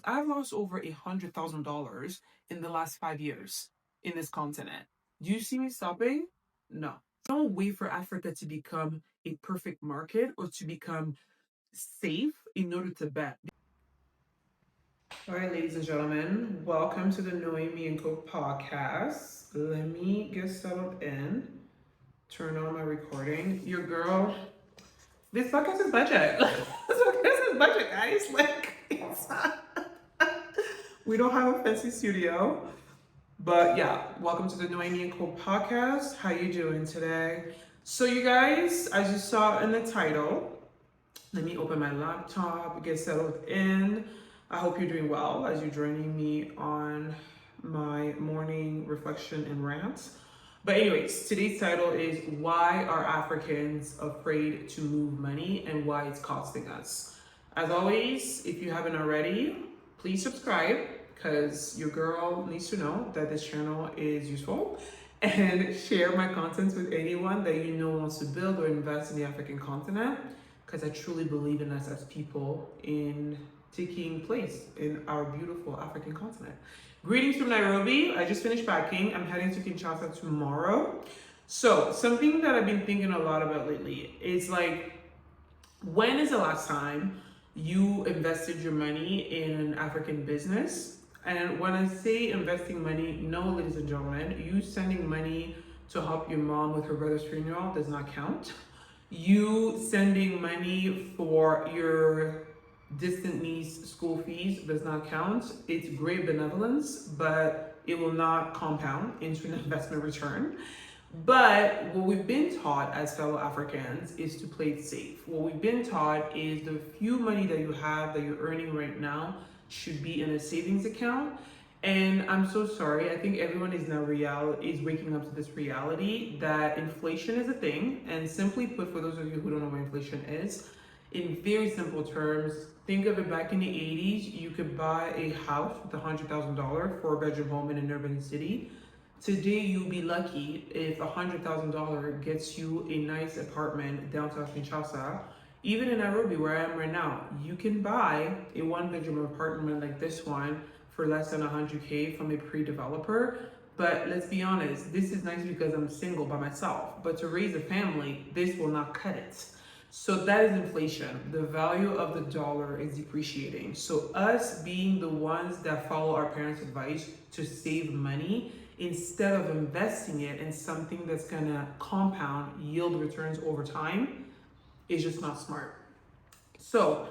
I've lost over $100,000 in the last 5 years in this continent. Do you see me stopping? No. Don't wait for Africa to become a perfect market or to become safe in order to bet. All right, ladies and gentlemen, welcome to the Knowing Me and Co podcast. Let me get settled in, turn on my recording. Your girl, this podcast is budget. This podcast is budget, guys. Like, it's not, we don't have a fancy studio. But yeah, welcome to the Knowing Me and Co podcast. How you doing today? So you guys, as you saw in the title, let me open my laptop, get settled in. I hope you're doing well as you're joining me on my morning reflection and rant. But anyways, today's title is Why Are Africans Afraid to Move Money and Why It's Costing Us? As always, if you haven't already, please subscribe because your girl needs to know that this channel is useful, and share my contents with anyone that you know wants to build or invest in the African continent, because I truly believe in us as people in taking place in our beautiful African continent. Greetings from Nairobi. I just finished packing. I'm heading to Kinshasa tomorrow. So something that I've been thinking a lot about lately is like, when is the last time you invested your money in an African business? And when I say investing money, no, ladies and gentlemen, you sending money to help your mom with her brother's funeral does not count. You sending money for your distant niece school fees does not count. It's great benevolence, but it will not compound into an investment return. But what we've been taught as fellow Africans is to play it safe. What we've been taught is the few money that you have that you're earning right now should be in a savings account. And I'm so sorry. I think everyone is now waking up to this reality that inflation is a thing. And simply put, for those of you who don't know what inflation is, in very simple terms, think of it back in the 80s, you could buy a house with $100,000 for a bedroom home in an urban city. Today, you'll be lucky if $100,000 gets you a nice apartment downtown Kinshasa. Even in Nairobi, where I am right now, you can buy a one-bedroom apartment like this one for less than 100K from a pre-developer. But let's be honest, this is nice because I'm single by myself. But to raise a family, this will not cut it. So that is inflation. The value of the dollar is depreciating. So us being the ones that follow our parents' advice to save money instead of investing it in something that's gonna compound, yield returns over time, is just not smart. So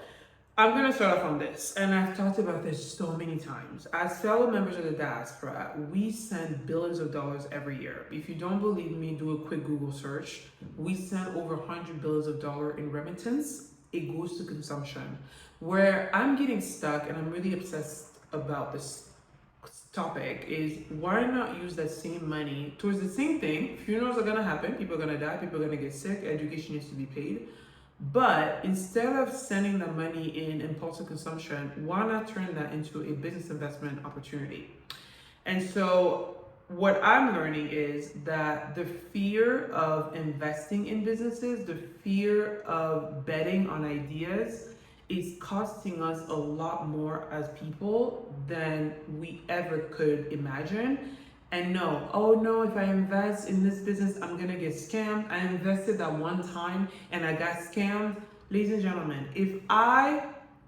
I'm gonna start off on this, and I've talked about this so many times. As fellow members of the diaspora, we send billions of dollars every year. If you don't believe me, do a quick Google search. We send over $100 billion in remittance. It goes to consumption. Where I'm getting stuck, and I'm really obsessed about this topic, is why not use that same money towards the same thing? Funerals are gonna happen, people are gonna die, people are gonna get sick, education needs to be paid. But instead of sending the money in impulsive consumption, why not turn that into a business investment opportunity? And so what I'm learning is that the fear of investing in businesses, the fear of betting on ideas, is costing us a lot more as people than we ever could imagine. And no, oh no, if I invest in this business, I'm gonna get scammed. I invested that one time and I got scammed. Ladies and gentlemen, if I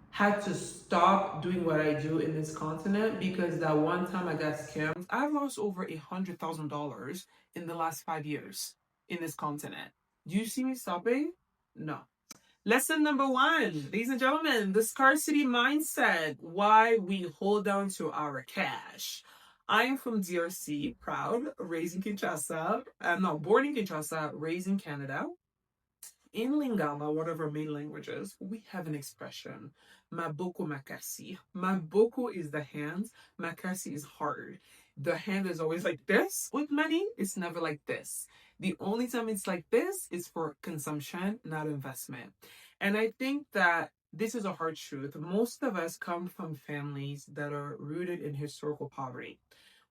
had to stop doing what I do in this continent because that one time I got scammed, I've lost over $100,000 in the last 5 years in this continent. Do you see me stopping? No. Lesson number 1, ladies and gentlemen, the scarcity mindset, why we hold on to our cash. I am from DRC, proud, raised in Kinshasa. I'm not born in Kinshasa, raised in Canada. In Lingala, one of our main languages, we have an expression, maboko makasi. Maboko is the hands, makasi is hard. The hand is always like this. With money, it's never like this. The only time it's like this is for consumption, not investment. And I think that this is a hard truth. Most of us come from families that are rooted in historical poverty.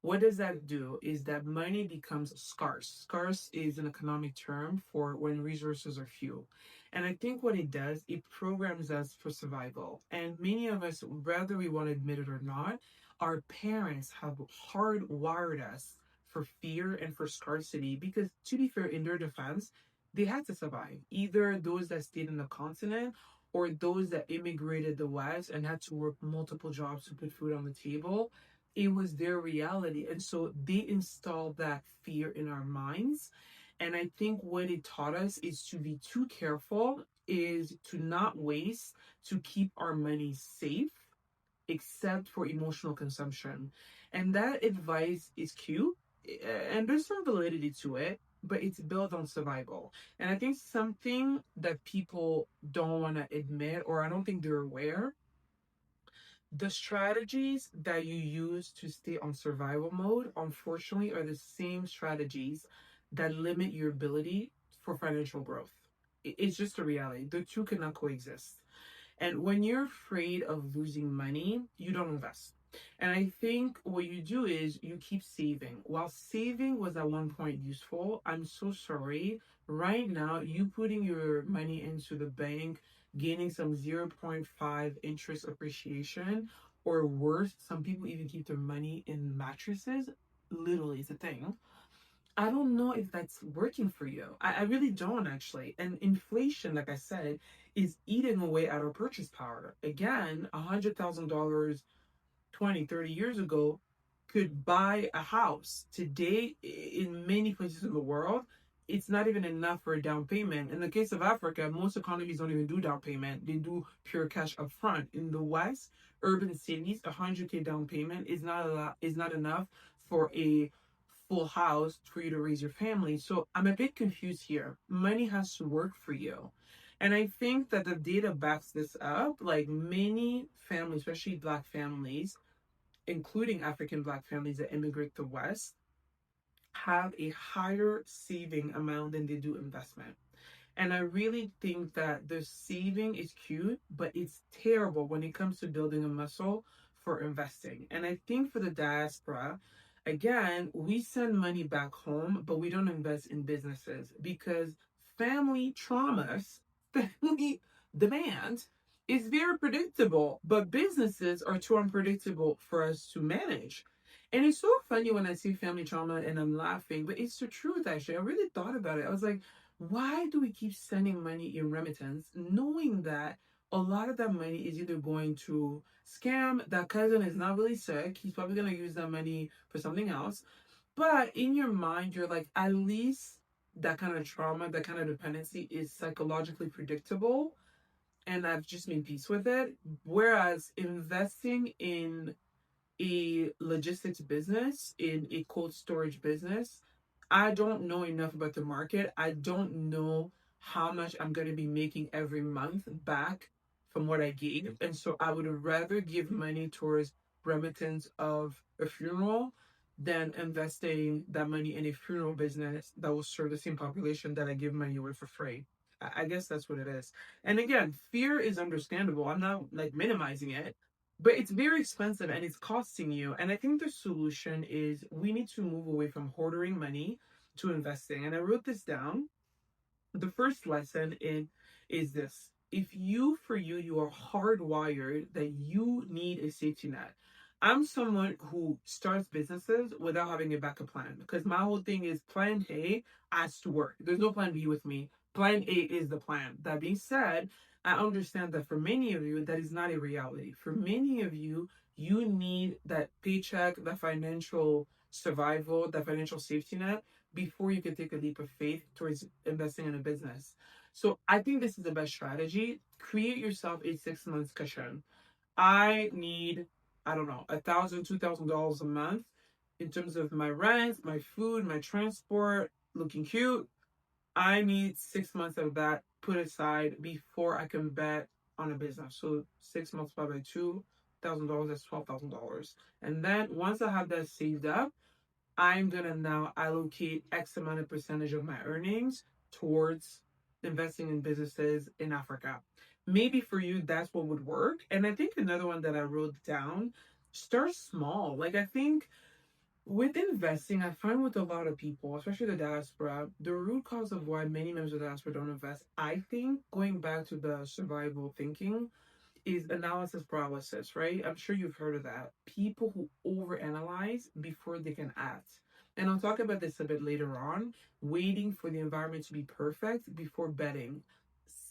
What does that do is that money becomes scarce. Scarce is an economic term for when resources are few. And I think what it does, it programs us for survival. And many of us, whether we want to admit it or not, our parents have hardwired us for fear and for scarcity because, to be fair, in their defense, they had to survive. Either those that stayed in the continent or those that immigrated the West and had to work multiple jobs to put food on the table. It was their reality. And so they installed that fear in our minds. And I think what it taught us is to be too careful, is to not waste, to keep our money safe, except for emotional consumption. And that advice is cute, and there's some validity to it, but it's built on survival. And I think something that people don't want to admit, or I don't think they're aware, the strategies that you use to stay on survival mode, unfortunately, are the same strategies that limit your ability for financial growth. It's just a reality. The two cannot coexist. And when you're afraid of losing money, you don't invest. And I think what you do is you keep saving. While saving was at one point useful, I'm so sorry. Right now, you putting your money into the bank, gaining some zero point 0.5 interest appreciation, or worse, some people even keep their money in mattresses. Literally, it's a thing. I don't know if that's working for you. I really don't actually. And inflation, like I said, is eating away at our purchase power. Again, $100,000 20, 30 years ago could buy a house. Today, in many places in the world, it's not even enough for a down payment. In the case of Africa, most economies don't even do down payment. They do pure cash upfront. In the West, urban cities, 100K down payment is not enough for a full house for you to raise your family. So I'm a bit confused here. Money has to work for you. And I think that the data backs this up. Like many families, especially Black families, including African Black families that immigrate to the West, have a higher saving amount than they do investment. And I really think that the saving is cute, but it's terrible when it comes to building a muscle for investing. And I think for the diaspora, again, we send money back home, but we don't invest in businesses because family traumas, family demand is very predictable, but businesses are too unpredictable for us to manage. And it's so funny when I see family trauma and I'm laughing, but it's the truth actually. I really thought about it. I was like, why do we keep sending money in remittance, knowing that a lot of that money is either going to scam, that cousin is not really sick, he's probably going to use that money for something else. But in your mind, you're like, at least that kind of trauma, that kind of dependency is psychologically predictable, and I've just made peace with it. Whereas investing in a logistics business, in a cold storage business, I don't know enough about the market. I don't know how much I'm going to be making every month back from what I gave. And so I would rather give money towards remittance of a funeral than investing that money in a funeral business that will serve the same population that I give money away for free. I guess that's what it is. And again, fear is understandable. I'm not like minimizing it, but it's very expensive and it's costing you. And I think the solution is we need to move away from hoarding money to investing. And I wrote this down. The first lesson is this. If you, for you, you are hardwired that you need a safety net. I'm someone who starts businesses without having a backup plan because my whole thing is plan A has to work. There's no plan B with me. Plan A is the plan. That being said, I understand that for many of you, that is not a reality. For many of you, you need that paycheck, that financial survival, that financial safety net before you can take a leap of faith towards investing in a business. So I think this is the best strategy. Create yourself a 6 months cushion. I need, I don't know, $1,000, $2,000 a month in terms of my rent, my food, my transport, looking cute. I need 6 months of that put aside before I can bet on a business. So 6 months by $2,000, that's $12,000. And then once I have that saved up, I'm gonna now allocate X amount of percentage of my earnings towards investing in businesses in Africa. Maybe for you, that's what would work. And I think another one that I wrote down, start small. Like, I think With investing, I find with a lot of people, especially the diaspora, the root cause of why many members of the diaspora don't invest, I think, going back to the survival thinking, is analysis paralysis, right? I'm sure you've heard of that. People who overanalyze before they can act. And I'll talk about this a bit later on, waiting for the environment to be perfect before betting.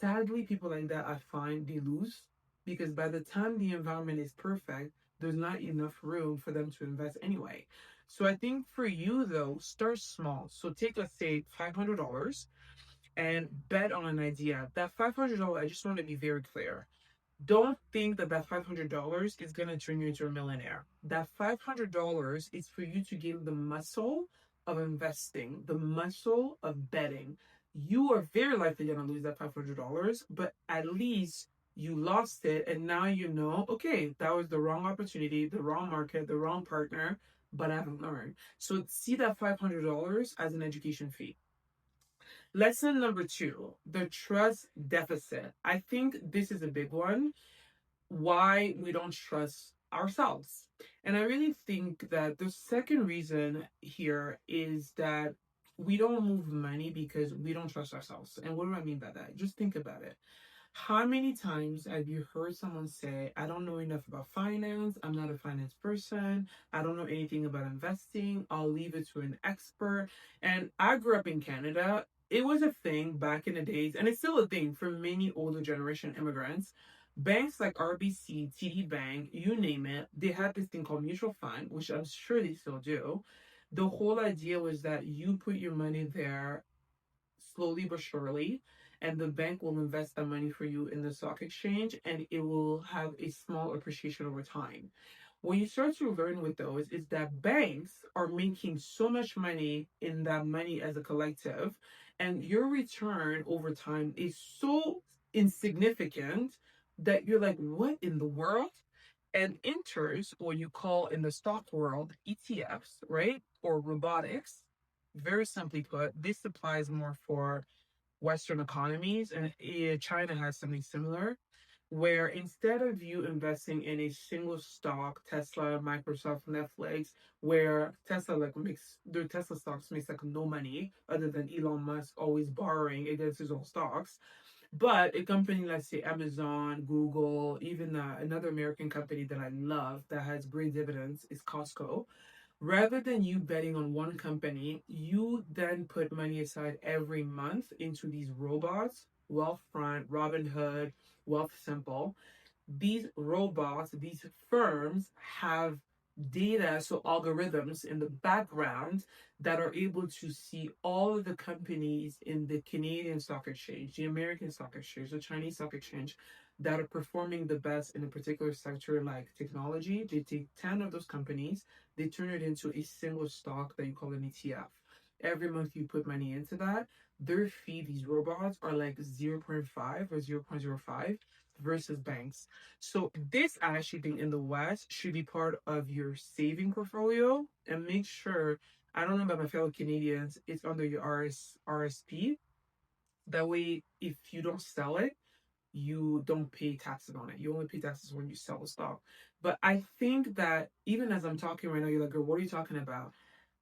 Sadly, people like that, I find they lose because by the time the environment is perfect, there's not enough room for them to invest anyway. So I think for you though, start small. So take, let's say, $500 and bet on an idea. That $500, I just want to be very clear, don't think that that $500 is going to turn you into a millionaire. That $500 is for you to gain the muscle of investing, the muscle of betting. You are very likely going to lose that $500, but at least you lost it. And now you know, okay, that was the wrong opportunity, the wrong market, the wrong partner, but I haven't learned. So see that $500 as an education fee. Lesson number two, the trust deficit. I think this is a big one, why we don't trust ourselves. And I really think that the second reason here is that we don't move money because we don't trust ourselves. And what do I mean by that? Just think about it. How many times have you heard someone say, I don't know enough about finance, I'm not a finance person, I don't know anything about investing, I'll leave it to an expert? And I grew up in Canada. It was a thing back in the days, and it's still a thing for many older generation immigrants. Banks like RBC, TD Bank, you name it, they had this thing called mutual fund, which I'm sure they still do. The whole idea was that you put your money there slowly but surely, and the bank will invest that money for you in the stock exchange, and it will have a small appreciation over time. When you start to learn with those, is that banks are making so much money in that money as a collective, and your return over time is so insignificant that you're like, what in the world? And enters what you call in the stock world ETFs, right? Or robotics. Very simply put, this applies more for Western economies, and China has something similar, where instead of you investing in a single stock, Tesla, Microsoft, Netflix, where Tesla like makes their Tesla stocks makes like no money other than Elon Musk always borrowing against his own stocks. But a company, let's say Amazon, Google, even another American company that I love that has great dividends is Costco. Rather than you betting on one company, you then put money aside every month into these robots, Wealthfront, Robinhood, Wealthsimple. These robots, these firms have data, so algorithms in the background that are able to see all of the companies in the Canadian stock exchange, the American stock exchange, the Chinese stock exchange that are performing the best in a particular sector like technology. They take 10 of those companies, they turn it into a single stock that you call an ETF. Every month you put money into that. Their fee, these robots, are like zero point 0.5 or 0.05 versus banks. So this I actually think in the West should be part of your saving portfolio, and make sure, I don't know about my fellow Canadians, it's under your RSP. That way, if you don't sell it, you don't pay taxes on it. You only pay taxes when you sell the stock. But I think that even as I'm talking right now, you're like, girl, what are you talking about?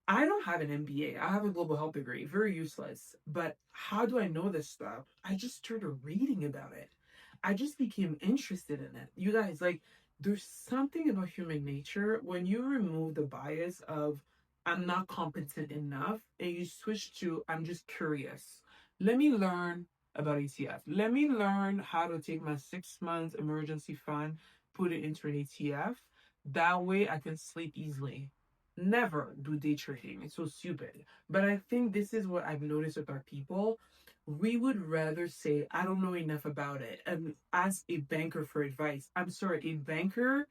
I don't have an MBA. I have a global health degree, very useless. But how do I know this stuff? I just started reading about it. I just became interested in it. You guys, like, there's something about human nature when you remove the bias of I'm not competent enough and you switch to I'm just curious. Let me learn about ETF. Let me learn how to take my 6 months emergency fund, put it into an ETF. That way I can sleep easily. Never do day trading. It's so stupid. But I think this is what I've noticed with our people. We would rather say, I don't know enough about it, and ask a banker for advice. I'm sorry, a banker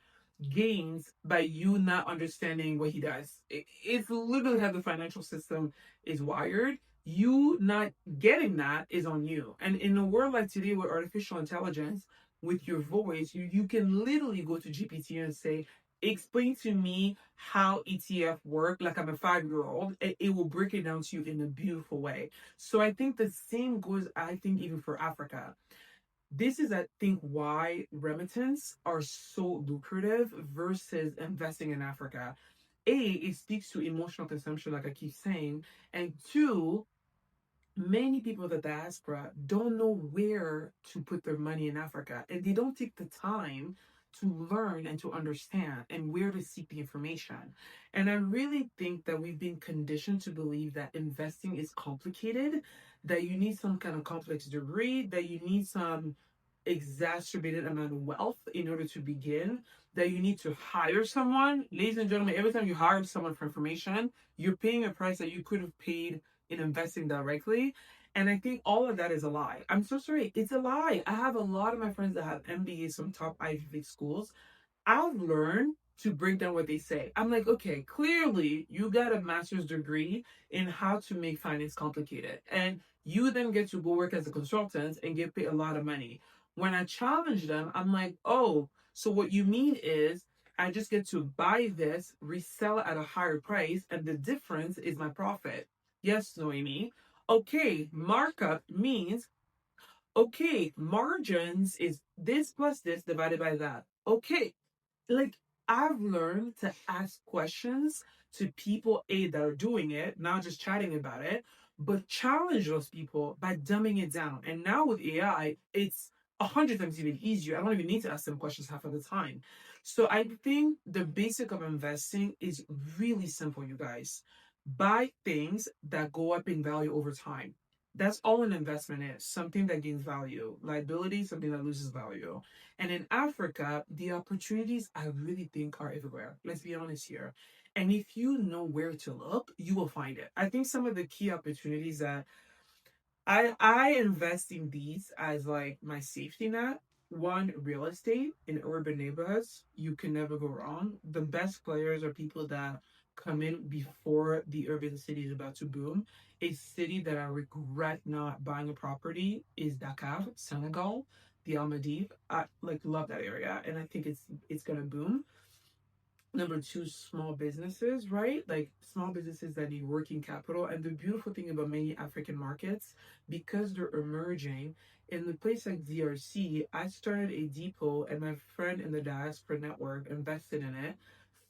gains by you not understanding what he does. It's literally how the financial system is wired. You not getting that is on you. And in a world like today with artificial intelligence, with your voice, you can literally go to GPT and say, explain to me how ETF work like I'm a 5 year old. It will break it down to you in a beautiful way. So I think the same goes, I think, even for Africa. This is, I think, why remittance are so lucrative versus investing in Africa. it speaks to emotional consumption, like I keep saying, and two, many people in the diaspora don't know where to put their money in Africa, and they don't take the time to learn and to understand and where to seek the information. And I really think that we've been conditioned to believe that investing is complicated, that you need some kind of complex degree, that you need some exacerbated amount of wealth in order to begin, that you need to hire someone. Ladies and gentlemen, every time you hire someone for information, you're paying a price that you could have paid in investing directly. And I think all of that is a lie. I'm so sorry. It's a lie. I have a lot of my friends that have MBAs from top Ivy League schools. I've learned to break down what they say. I'm like, okay, clearly you got a master's degree in how to make finance complicated. And you then get to go work as a consultant and get paid a lot of money. When I challenge them, I'm like, oh, so what you mean is I just get to buy this, resell it at a higher price, and the difference is my profit. Yes, Noemi. Okay, markup means okay, margins is this plus this divided by that. Okay, like I've learned to ask questions to people that are doing it, not just chatting about it, but challenge those people by dumbing it down. And now with AI, it's 100 times even easier. I don't even need to ask them questions half of the time. So I think the basic of investing is really simple, you guys. Buy things that go up in value over time. That's all an investment is, something that gains value. Liability, something that loses value. And in Africa, the opportunities I really think are everywhere. Let's be honest here. And if you know where to look, you will find it. I think some of the key opportunities that I invest in these as like my safety net. One, real estate in urban neighborhoods. You can never go wrong. The best players are people that come in before the urban city is about to boom. A city that I regret not buying a property is Dakar, Senegal, the Almadib. I like love that area, and I think it's gonna boom. Number two, small businesses, right? Like small businesses that need working capital. And the beautiful thing about many African markets, because they're emerging, in the place like DRC, I started a depot and my friend in the Diaspora Network invested in it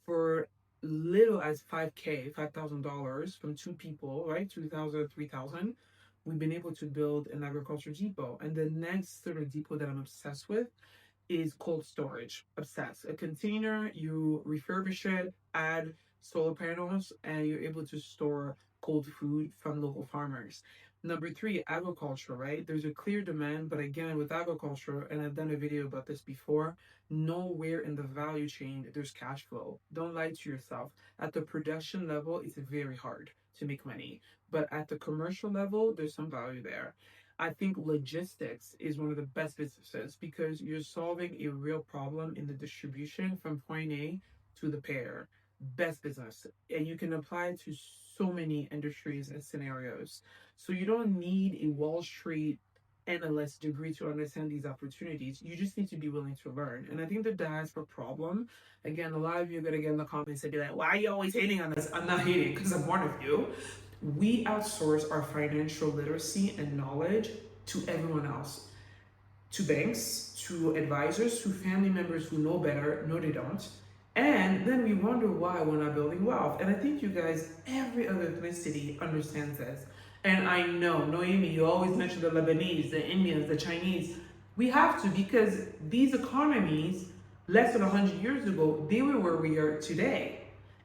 for little as 5K, $5,000 from two people, right? 2,000, 3,000. We've been able to build an agriculture depot. And the next sort of depot that I'm obsessed with is cold storage. Obsessed. A container, you refurbish it, add solar panels, and you're able to store cold food from local farmers. Number three, agriculture, right? There's a clear demand, but again, with agriculture, and I've done a video about this before, nowhere in the value chain there's cash flow. Don't lie to yourself. At the production level, it's very hard to make money, but at the commercial level, there's some value there. I think logistics is one of the best businesses because you're solving a real problem in the distribution from point A to the payer. Best business. And you can apply it to so many industries and scenarios. So you don't need a Wall Street analyst degree to understand these opportunities. You just need to be willing to learn. And I think the diaspora problem, again, a lot of you are going to get in the comments and be like, why are you always hating on us? I'm not hating because I'm one of you. We outsource our financial literacy and knowledge to everyone else, to banks, to advisors, to family members who know better. No, they don't. And then we wonder why we're not building wealth. And I think you guys, every other ethnicity understands this. And I know, Noemi, you always mention the Lebanese, the Indians, the Chinese. We have to because these economies, less than 100 years ago, they were where we are today.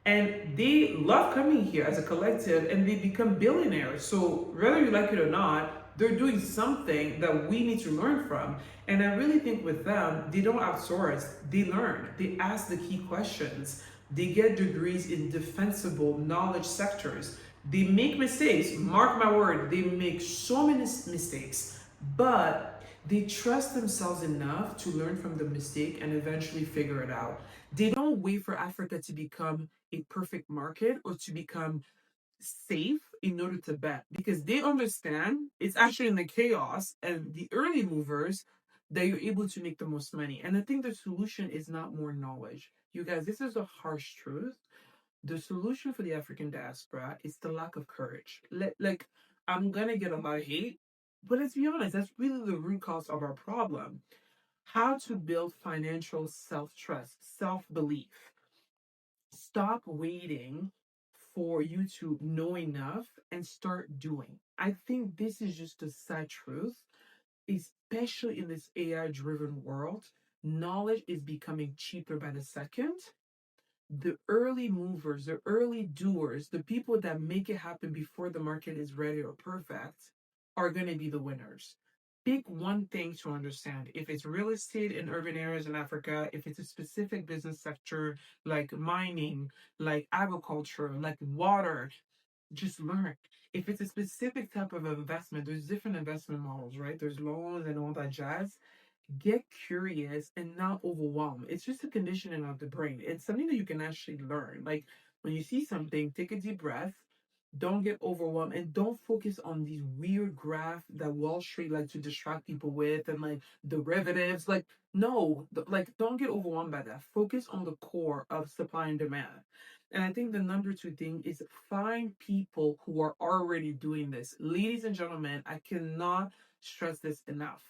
And they love coming here as a collective and they become billionaires. So, whether you like it or not, they're doing something that we need to learn from. And I really think with them, they don't outsource, they learn, they ask the key questions, they get degrees in defensible knowledge sectors. They make mistakes, mark my word, they make so many mistakes, but they trust themselves enough to learn from the mistake and eventually figure it out. They don't wait for Africa to become a perfect market or to become safe in order to bet because they understand it's actually in the chaos and the early movers that you're able to make the most money. And I think the solution is not more knowledge. You guys, this is a harsh truth. The solution for the African diaspora is the lack of courage. Like, I'm gonna get a lot of hate, but let's be honest, that's really the root cause of our problem. How to build financial self trust, self belief. Stop waiting for you to know enough and start doing. I think this is just a sad truth, especially in this AI driven world. Knowledge is becoming cheaper by the second. The early movers, the early doers, the people that make it happen before the market is ready or perfect are going to be the winners. Pick one thing to understand. If it's real estate in urban areas in Africa, if it's a specific business sector like mining, like agriculture, like water, just learn. If it's a specific type of investment, there's different investment models, right? There's loans and all that jazz. Get curious and not overwhelmed. It's just a conditioning of the brain. It's something that you can actually learn. Like when you see something, take a deep breath. Don't get overwhelmed and don't focus on these weird graphs that Wall Street like to distract people with and like derivatives. Like, no, like don't get overwhelmed by that. Focus on the core of supply and demand. And I think the number two thing is find people who are already doing this. Ladies and gentlemen, I cannot stress this enough.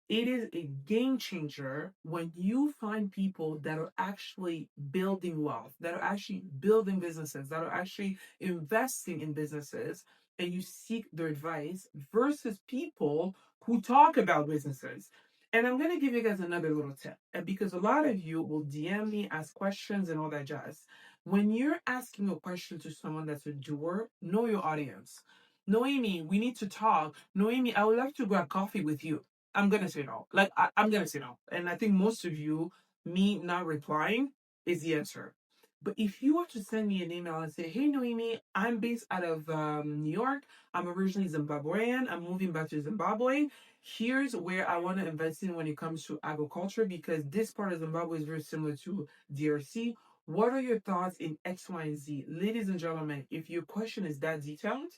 It is a game changer when you find people that are actually building wealth, that are actually building businesses, that are actually investing in businesses, and you seek their advice versus people who talk about businesses. And I'm going to give you guys another little tip, because a lot of you will DM me, ask questions, and all that jazz. When you're asking a question to someone that's a doer, know your audience. Noemi, we need to talk. Noemi, I would like to grab coffee with you. I'm gonna say no. Like I'm gonna say no. And I think most of you, me not replying is the answer. But if you were to send me an email and say, "Hey Noemi, I'm based out of New York. I'm originally Zimbabwean. I'm moving back to Zimbabwe. Here's where I want to invest in when it comes to agriculture because this part of Zimbabwe is very similar to DRC. What are your thoughts in X, Y, and Z?" Ladies and gentlemen, if your question is that detailed,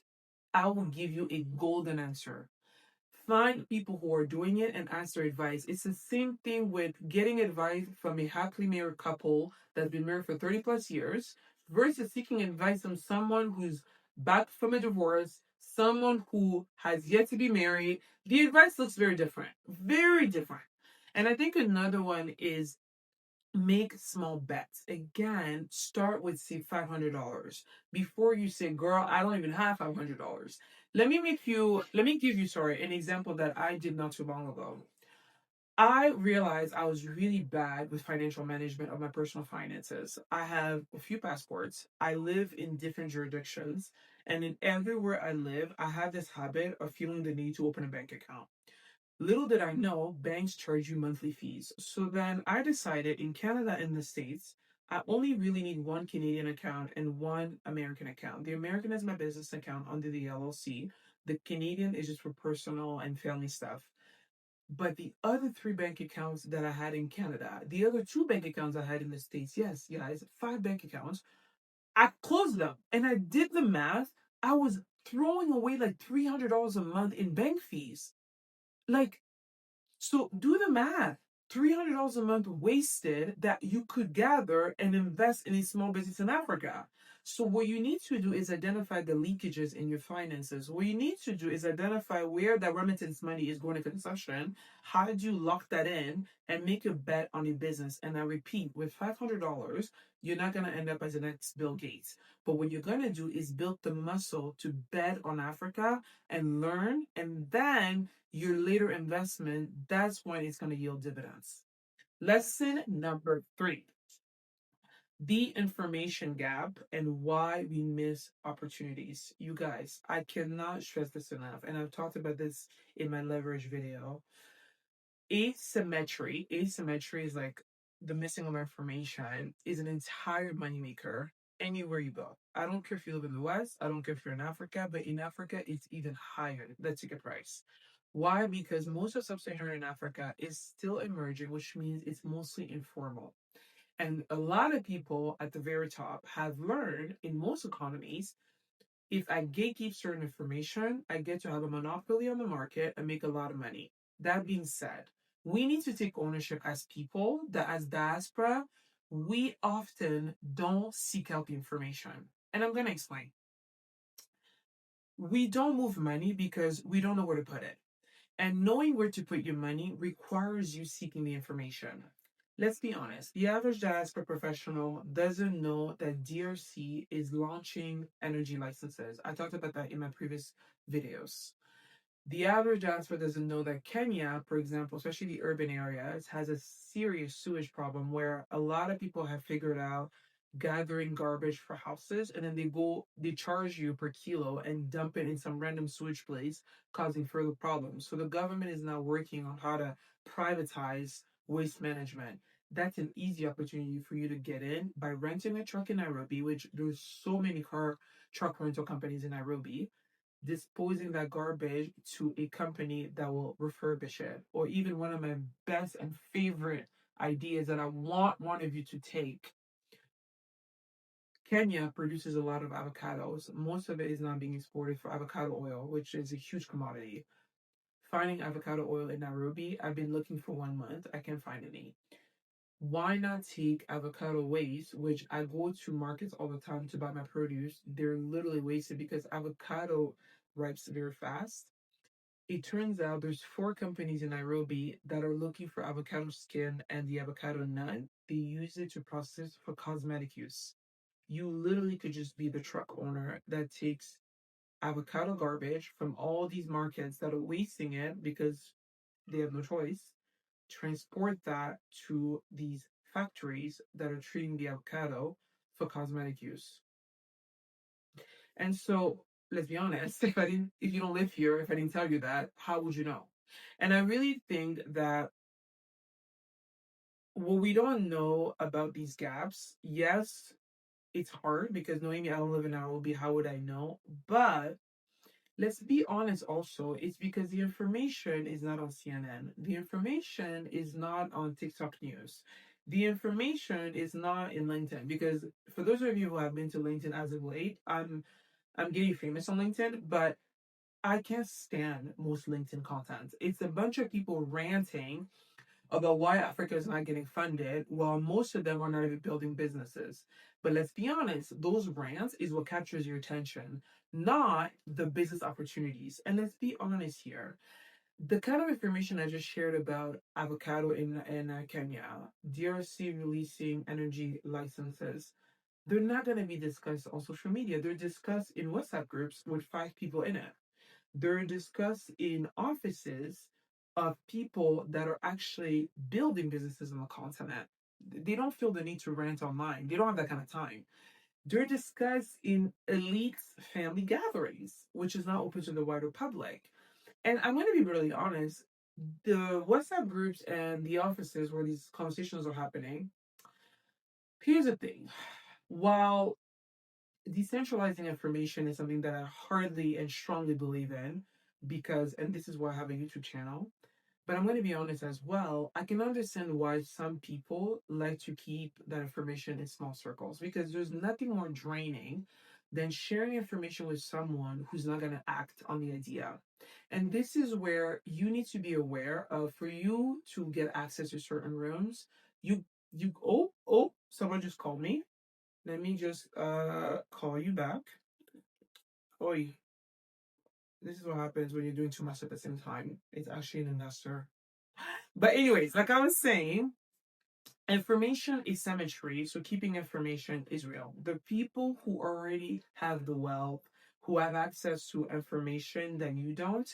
I will give you a golden answer. Find people who are doing it and ask their advice. It's the same thing with getting advice from a happily married couple that's been married for 30 plus years versus seeking advice from someone who's back from a divorce, someone who has yet to be married. The advice looks very different, very different. And I think another one is make small bets. Again, start with say $500 before you say, "Girl, I don't even have $500." Let me give you sorry an example that I did not too long ago. I realized I was really bad with financial management of my personal finances. I have a few passports. I live in different jurisdictions, and in everywhere I live, I have this habit of feeling the need to open a bank account. Little did I know, banks charge you monthly fees. So then I decided in Canada and the States, I only really need one Canadian account and one American account. The American is my business account under the LLC. The Canadian is just for personal and family stuff. But the other three bank accounts that I had in Canada, the other two bank accounts I had in the States, yes, guys, five bank accounts, I closed them and I did the math. I was throwing away like $300 a month in bank fees. Like, so do the math. $300 a month wasted that you could gather and invest in a small business in Africa. So what you need to do is identify the leakages in your finances. What you need to do is identify where that remittance money is going to consumption. How did you lock that in and make a bet on a business? And I repeat, with $500, you're not going to end up as the next Bill Gates. But what you're going to do is build the muscle to bet on Africa and learn, and then your later investment, that's when it's going to yield dividends. Lesson number three, the information gap and why we miss opportunities. You guys, I cannot stress this enough, and I've talked about this in my leverage video. Asymmetry is like the missing of information is an entire moneymaker anywhere you go. I don't care if you live in the West, I don't care if you're in Africa, but in Africa, it's even higher, the ticket price. Why? Because most of sub-Saharan Africa is still emerging, which means it's mostly informal. And a lot of people at the very top have learned in most economies, if I gatekeep certain information, I get to have a monopoly on the market and make a lot of money. That being said, we need to take ownership as people, that as diaspora, we often don't seek out the information. And I'm going to explain. We don't move money because we don't know where to put it. And knowing where to put your money requires you seeking the information. Let's be honest, the average diaspora professional doesn't know that DRC is launching energy licenses. I talked about that in my previous videos. The average diaspora doesn't know that Kenya, for example, especially the urban areas, has a serious sewage problem where a lot of people have figured out gathering garbage for houses and then they charge you per kilo and dump it in some random sewage place, causing further problems. So the government is now working on how to privatize waste management. That's an easy opportunity for you to get in by renting a truck in Nairobi, which there's so many truck rental companies in Nairobi, disposing that garbage to a company that will refurbish it. Or even one of my best and favorite ideas that I want one of you to take. Kenya produces a lot of avocados. Most of it is not being exported for avocado oil, which is a huge commodity. Finding avocado oil in Nairobi, I've been looking for 1 month. I can't find any. Why not take avocado waste, which I go to markets all the time to buy my produce? They're literally wasted because avocado ripes very fast. It turns out there's 4 companies in Nairobi that are looking for avocado skin and the avocado nut. They use it to process for cosmetic use. You literally could just be the truck owner that takes avocado garbage from all these markets that are wasting it because they have no choice, transport that to these factories that are treating the avocado for cosmetic use. And so, let's be honest, if you don't live here, if I didn't tell you that, how would you know? And I really think that what we don't know about these gaps, yes, it's hard because knowing me, I don't live in Nairobi, how would I know? But let's be honest also, it's because the information is not on CNN. The information is not on TikTok news. The information is not in LinkedIn because for those of you who have been to LinkedIn as of late, I'm getting famous on LinkedIn, but I can't stand most LinkedIn content. It's a bunch of people ranting about why Africa is not getting funded, while most of them are not even building businesses. But let's be honest, those rants is what captures your attention, not the business opportunities. And let's be honest here. The kind of information I just shared about avocado in Kenya, DRC releasing energy licenses, they're not going to be discussed on social media. They're discussed in WhatsApp groups with 5 people in it. They're discussed in offices of people that are actually building businesses on the continent. They don't feel the need to rant online. They don't have that kind of time. They're discussed in elite family gatherings, which is not open to the wider public. And I'm going to be really honest, the WhatsApp groups and the offices where these conversations are happening, here's the thing. While decentralizing information is something that I hardly and strongly believe in because, and this is why I have a YouTube channel, but I'm going to be honest as well, I can understand why some people like to keep that information in small circles because there's nothing more draining than sharing information with someone who's not going to act on the idea. And this is where you need to be aware of for you to get access to certain rooms. Someone just called me. Let me just call you back. Oi, this is what happens when you're doing too much at the same time. It's actually an investor. But anyways, like I was saying, information asymmetry, so keeping information is real. The people who already have the wealth, who have access to information that you don't,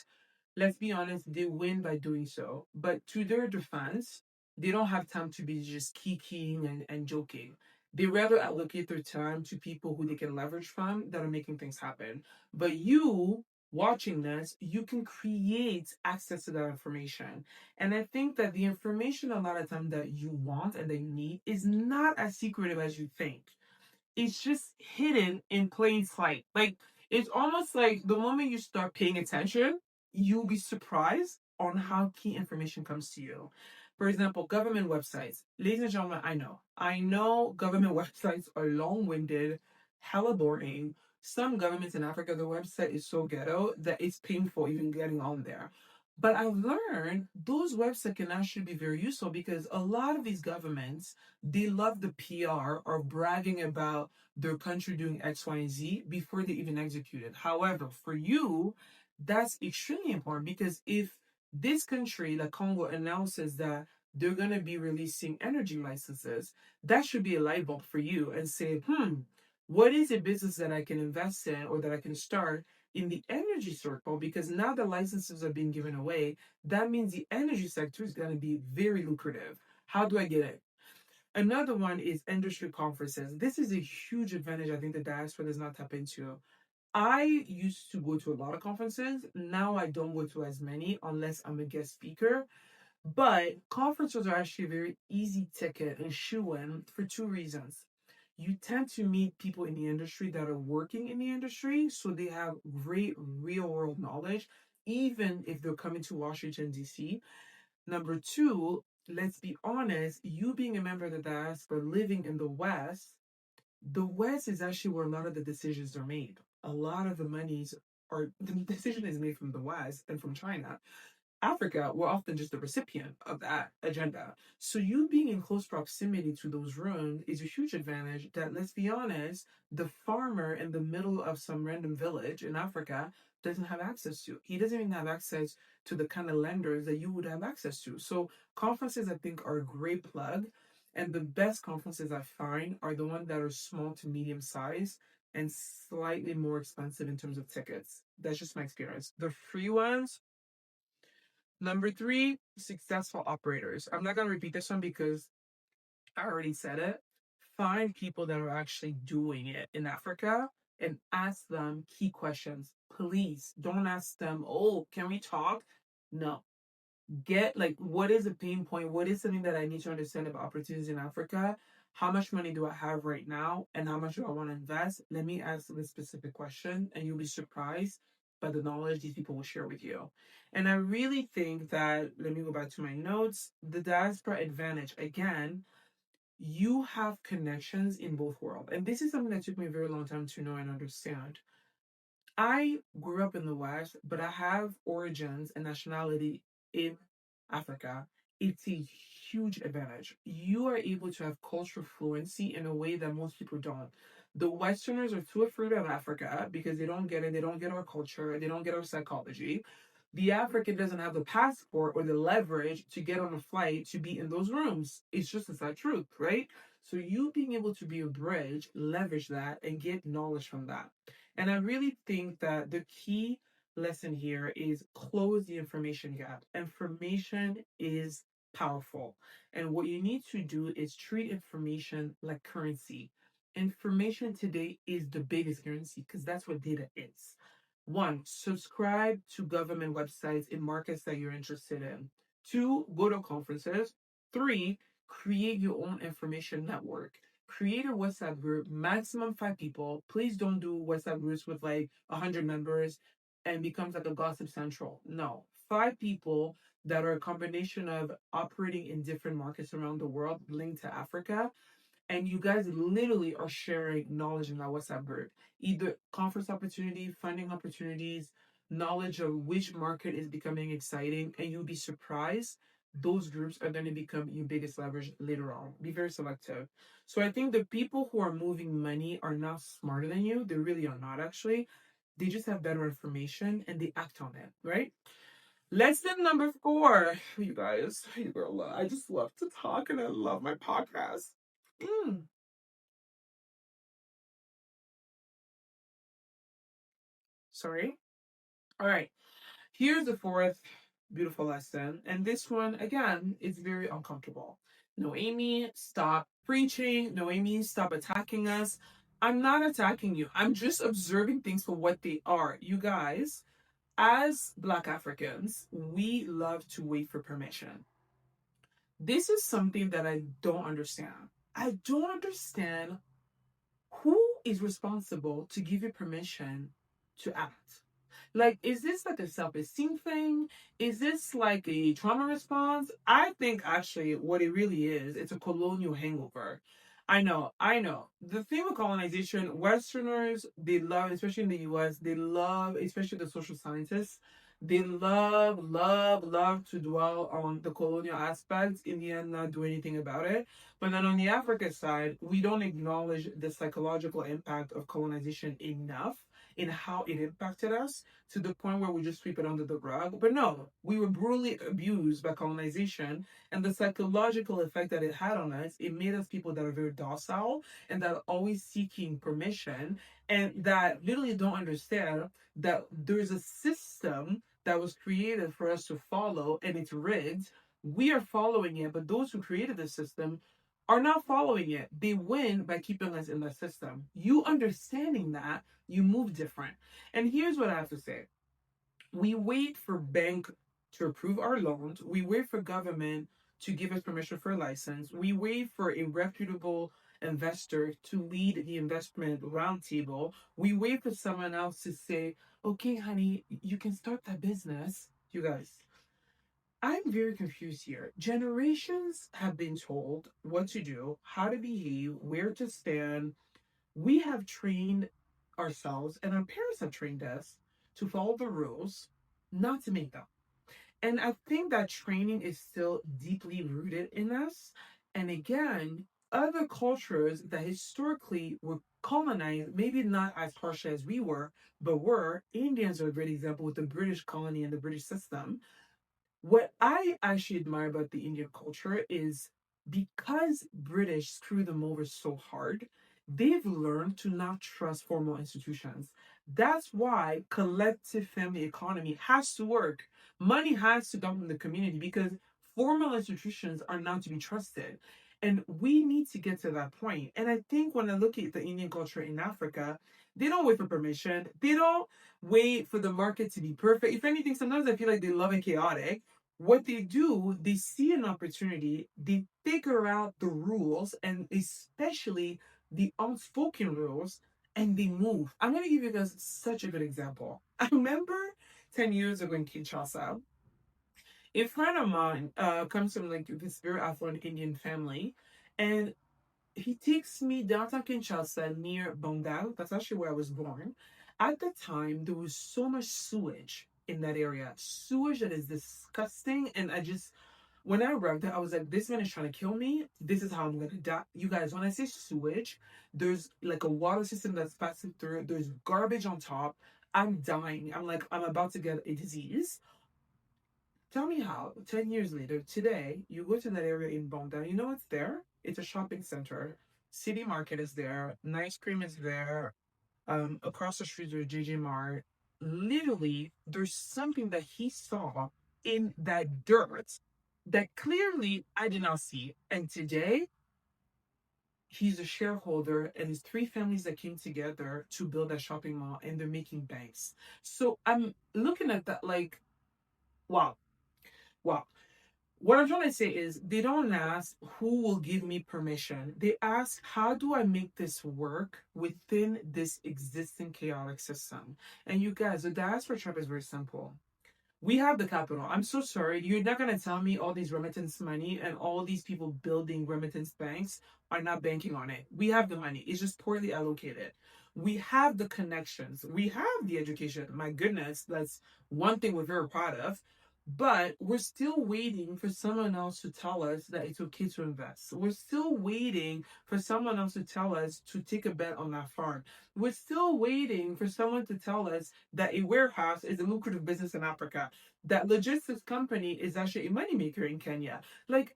let's be honest, they win by doing so. But to their defense, they don't have time to be just kikiing and joking. They rather allocate their time to people who they can leverage from that are making things happen. But you watching this, you can create access to that information. And I think that the information a lot of time that you want and that you need is not as secretive as you think. It's just hidden in plain sight. Like it's almost like the moment you start paying attention, you'll be surprised on how key information comes to you. For example, government websites. Ladies and gentlemen, I know government websites are long-winded, hella boring. Some governments in Africa, the website is so ghetto that it's painful even getting on there. But I've learned those websites can actually be very useful because a lot of these governments, they love the PR or bragging about their country doing X, Y, and Z before they even execute it. However, for you, that's extremely important because if this country, like Congo, announces that they're going to be releasing energy licenses. That should be a light bulb for you and say, what is a business that I can invest in or that I can start in the energy circle? Because now the licenses are being given away. That means the energy sector is going to be very lucrative. How do I get it? Another one is industry conferences. This is a huge advantage I think the diaspora does not tap into. I used to go to a lot of conferences. Now I don't go to as many unless I'm a guest speaker. But conferences are actually a very easy ticket and shoe in for two reasons. You tend to meet people in the industry that are working in the industry, so they have great real world knowledge, even if they're coming to Washington, D.C. Number two, let's be honest, you being a member of the diaspora living in the West is actually where a lot of the decisions are made. A lot of the monies are, the decision is made from the West and from China. Africa, we're often just the recipient of that agenda. So you being in close proximity to those rooms is a huge advantage that, let's be honest, the farmer in the middle of some random village in Africa doesn't have access to. He doesn't even have access to the kind of lenders that you would have access to. So conferences, I think, are a great plug. And the best conferences I find are the ones that are small to medium size and slightly more expensive in terms of tickets. That's just my experience. The free ones, number three, successful operators. I'm not going to repeat this one because I already said it. Find people that are actually doing it in Africa and ask them key questions. Please don't ask them, oh, can we talk? No, get like what is a pain point, what is something that I need to understand about opportunities in Africa, how much money do I have right now, and how much do I want to invest. Let me ask this specific question and you'll be surprised by the knowledge these people will share with you. And I really think that, let me go back to my notes, the diaspora advantage again, you have connections in both worlds, and this is something that took me a very long time to know and understand. I grew up in the West, but I have origins and nationality in Africa. It's a huge advantage. You are able to have cultural fluency in a way that most people don't. The Westerners are too afraid of Africa because they don't get it. They don't get our culture. They don't get our psychology. The African doesn't have the passport or the leverage to get on a flight to be in those rooms. It's just a sad truth, right? So you being able to be a bridge, leverage that, and get knowledge from that. And I really think that the key lesson here is close the information gap. Information is powerful. And what you need to do is treat information like currency. Information today is the biggest currency because that's what data is. One, subscribe to government websites in markets that you're interested in. Two, go to conferences. Three, create your own information network. Create a WhatsApp group, maximum 5 people. Please don't do WhatsApp groups with like 100 members and becomes like a gossip central. No, 5 people that are a combination of operating in different markets around the world linked to Africa, and you guys literally are sharing knowledge in that WhatsApp group. Either conference opportunity, funding opportunities, knowledge of which market is becoming exciting, and you'll be surprised. Those groups are going to become your biggest leverage later on. Be very selective. So I think the people who are moving money are not smarter than you. They really are not, actually. They just have better information and they act on it, right? Lesson number four. You guys, you girl, I just love to talk and I love my podcast. Mm, sorry. All right. Here's the fourth beautiful lesson. And this one, again, is very uncomfortable. Noemi, stop preaching. Noemi, stop attacking us. I'm not attacking you. I'm just observing things for what they are. You guys, as Black Africans, we love to wait for permission. This is something that I don't understand. I don't understand who is responsible to give you permission to act. Like, is this like a self-esteem thing? Is this like a trauma response? I think actually what it really is, it's a colonial hangover. I know. The thing with colonization, Westerners, they love, especially in the US, they love, especially the social scientists, they love to dwell on the colonial aspects, in the end, not do anything about it. But then on the Africa side, we don't acknowledge the psychological impact of colonization enough in how it impacted us to the point where we just sweep it under the rug. But no, we were brutally abused by colonization, and the psychological effect that it had on us, it made us people that are very docile and that are always seeking permission and that literally don't understand that there's a system that was created for us to follow and it's rigged. We are following it, but those who created the system are not following it. They win by keeping us in the system. You understanding that, you move different. And here's what I have to say. We wait for bank to approve our loans. We wait for government to give us permission for a license. We wait for a reputable investor to lead the investment roundtable. We wait for someone else to say, okay, honey, you can start that business. You guys, I'm very confused here. Generations have been told what to do, how to behave, where to stand. We have trained ourselves, and our parents have trained us to follow the rules, not to make them. And I think that training is still deeply rooted in us. And again, other cultures that historically were colonized, maybe not as harsh as we were, but were, Indians are a great example with the British colony and the British system. What I actually admire about the Indian culture is because British screwed them over so hard, they've learned to not trust formal institutions. That's why collective family economy has to work. Money has to come from the community because formal institutions are not to be trusted. And we need to get to that point. And I think when I look at the Indian culture in Africa, they don't wait for permission. They don't wait for the market to be perfect. If anything, sometimes I feel like they love it chaotic. What they do, they see an opportunity, they figure out the rules, and especially the unspoken rules, and they move. I'm going to give you guys such a good example. I remember 10 years ago in Kinshasa, a friend of mine comes from like this very affluent Indian family, and he takes me downtown Kinshasa near Bongal. That's actually where I was born. At the time, there was so much sewage in that area. Sewage that is disgusting. And when I arrived there, I was like, this man is trying to kill me. This is how I'm going to die. You guys, when I say sewage, there's like a water system that's passing through, there's garbage on top. I'm dying. I'm like, I'm about to get a disease. Tell me how, 10 years later, today, you go to that area in Bonda, you know what's there? It's a shopping center. City Market is there. Nice Cream is there. Across the street, there's JJ Mart. Literally, there's something that he saw in that dirt that clearly I did not see. And today, he's a shareholder and his three families that came together to build a shopping mall and they're making banks. So I'm looking at that like, wow, wow. What I'm trying to say is they don't ask who will give me permission. They ask how do I make this work within this existing chaotic system? And you guys, the diaspora trap is very simple. We have the capital. I'm so sorry. You're not going to tell me all these remittance money and all these people building remittance banks are not banking on it. We have the money. It's just poorly allocated. We have the connections. We have the education. My goodness, that's one thing we're very proud of. But we're still waiting for someone else to tell us that it's okay to invest. We're still waiting for someone else to tell us to take a bet on that farm. We're still waiting for someone to tell us that a warehouse is a lucrative business in Africa, that logistics company is actually a moneymaker in Kenya. Like,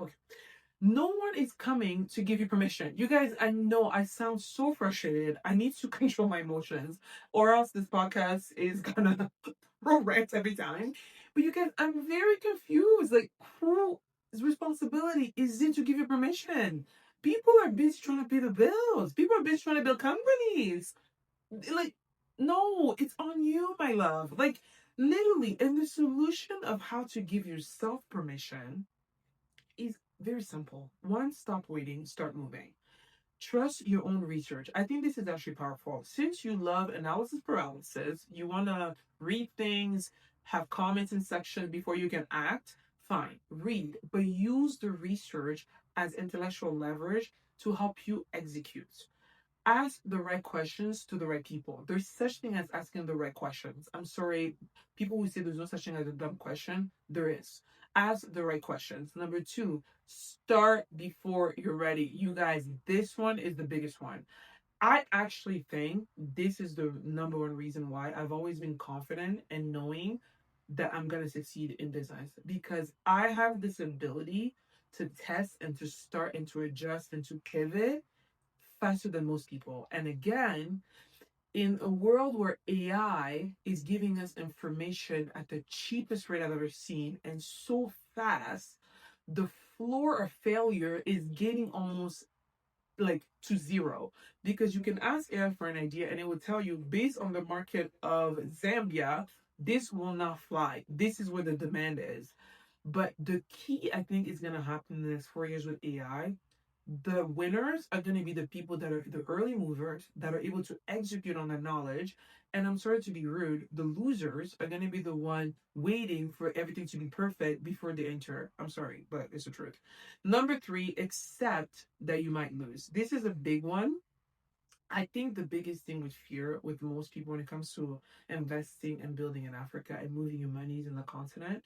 okay, no one is coming to give you permission. You guys, I know I sound so frustrated. I need to control my emotions, or else this podcast is gonna throw rants every time. But you guys, I'm very confused. Like, whose responsibility is it to give you permission? People are busy trying to pay the bills. People are busy trying to build companies. Like, no, it's on you, my love. Like, literally, and the solution of how to give yourself permission is very simple. One, stop waiting, start moving. Trust your own research. I think this is actually powerful. Since you love analysis paralysis, you want to read things, have comments in section before you can act, fine, read, but use the research as intellectual leverage to help you execute. Ask the right questions to the right people. There's such thing as asking the right questions. I'm sorry, people who say there's no such thing as a dumb question, there is. Ask the right questions. Number two, start before you're ready. You guys, this one is the biggest one. I actually think this is the number one reason why I've always been confident and knowing that I'm going to succeed in business, because I have this ability to test and to start and to adjust and to pivot faster than most people. And again, in a world where AI is giving us information at the cheapest rate I've ever seen and so fast, the floor of failure is getting almost like to zero, because you can ask AI for an idea and it will tell you, based on the market of Zambia, this will not fly. This is where the demand is. But the key, I think, is going to happen in the next 4 years with AI. The winners are going to be the people that are the early movers that are able to execute on that knowledge. And I'm sorry to be rude, the losers are going to be the one waiting for everything to be perfect before they enter. I'm sorry, but it's the truth. Number three, accept that you might lose. This is a big one. I think the biggest thing with fear with most people when it comes to investing and building in Africa and moving your monies in the continent,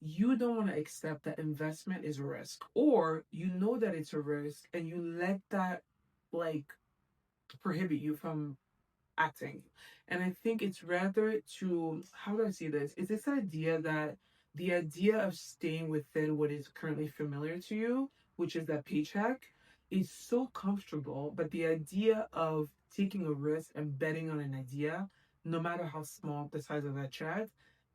you don't want to accept that investment is a risk, or you know that it's a risk and you let that like prohibit you from acting. And I think it's rather to, how do I see this? It's this idea that the idea of staying within what is currently familiar to you, which is that paycheck, is so comfortable. But the idea of taking a risk and betting on an idea, no matter how small the size of that check,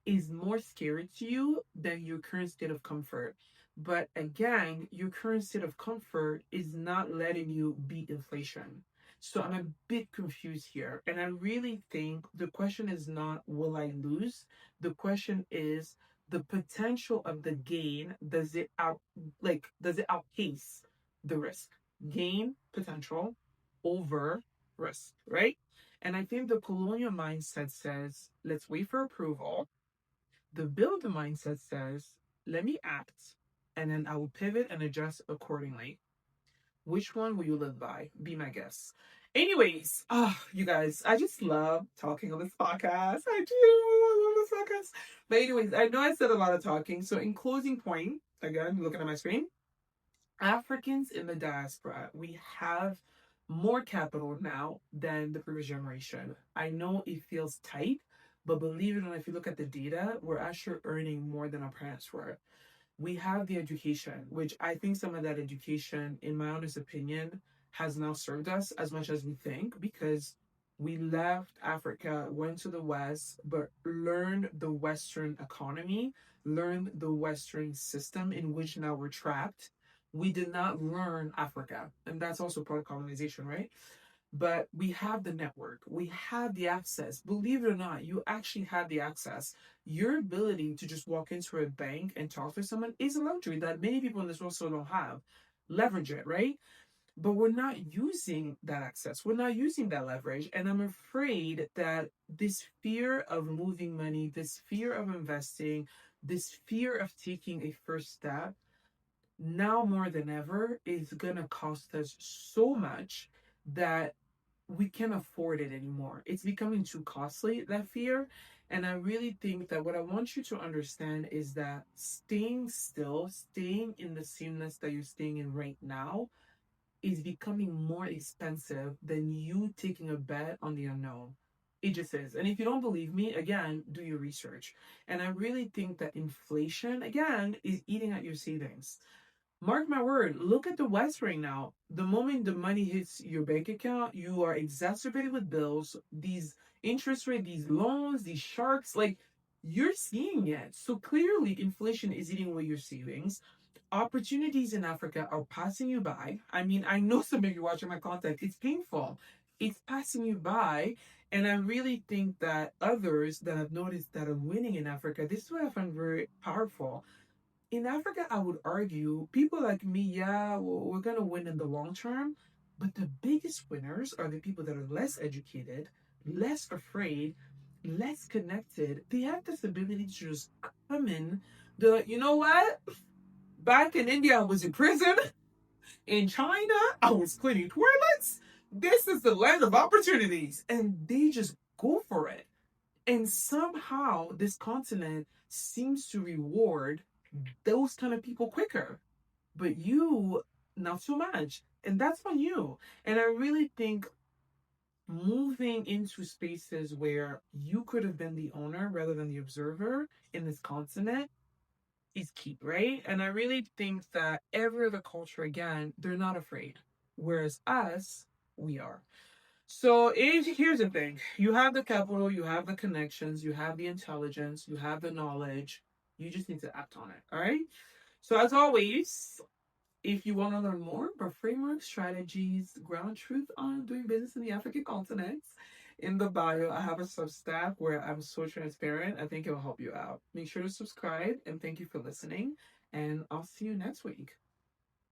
is more scary to you than your current state of comfort. But again, your current state of comfort is not letting you beat inflation. So I'm a bit confused here. And I really think the question is not, will I lose? The question is the potential of the gain. Does it outpace the risk? Gain potential over risk, right? And I think the colonial mindset says, let's wait for approval. The builder mindset says, let me act and then I will pivot and adjust accordingly. Which one will you live by? Be my guest. Anyways, you guys, I just love talking on this podcast. I do. I love this podcast. But anyways, I know I said a lot of talking. So in closing point, again, looking at my screen, Africans in the diaspora, we have more capital now than the previous generation. I know it feels tight, but believe it or not, if you look at the data, we're actually earning more than our parents were. We have the education, which I think some of that education, in my honest opinion, has now served us as much as we think, because we left Africa, went to the West, but learned the Western economy, learned the Western system in which now we're trapped. We did not learn Africa, and that's also part of colonization, right? But we have the network, we have the access. Believe it or not, you actually have the access. Your ability to just walk into a bank and talk to someone is a luxury that many people in this world still don't have. Leverage it, right? But we're not using that access, we're not using that leverage. And I'm afraid that this fear of moving money, this fear of investing, this fear of taking a first step, now more than ever, is gonna cost us so much that we can't afford it anymore. It's becoming too costly, that fear. And I really think that what I want you to understand is that staying still, staying in the sameness that you're staying in right now, is becoming more expensive than you taking a bet on the unknown. It just is. And if you don't believe me, again, do your research. And I really think that inflation, again, is eating at your savings. Mark my word, look at the West right now. The moment the money hits your bank account, you are exacerbated with bills, these interest rate, these loans, these sharks, like you're seeing it. So clearly, inflation is eating away your savings. Opportunities in Africa are passing you by. I mean, I know some of you watching my content, it's painful. It's passing you by. And I really think that others that have noticed that are winning in Africa, this is what I find very powerful. In Africa, I would argue people like me, yeah, we're going to win in the long term. But the biggest winners are the people that are less educated, less afraid, less connected. They have this ability to just come in. They're like, you know what? Back in India, I was in prison. In China, I was cleaning toilets. This is the land of opportunities. And they just go for it. And somehow this continent seems to reward those kind of people quicker. But you, not so much. And that's on you. And I really think moving into spaces where you could have been the owner rather than the observer in this continent is key, right? And I really think that every other culture, again, they're not afraid. Whereas us, we are. So here's the thing. You have the capital, you have the connections, you have the intelligence, you have the knowledge. You just need to act on it. All right. So as always, if you want to learn more about frameworks, strategies, ground truth on doing business in the African continent, in the bio, I have a Substack where I'm so transparent. I think it will help you out. Make sure to subscribe and thank you for listening. And I'll see you next week.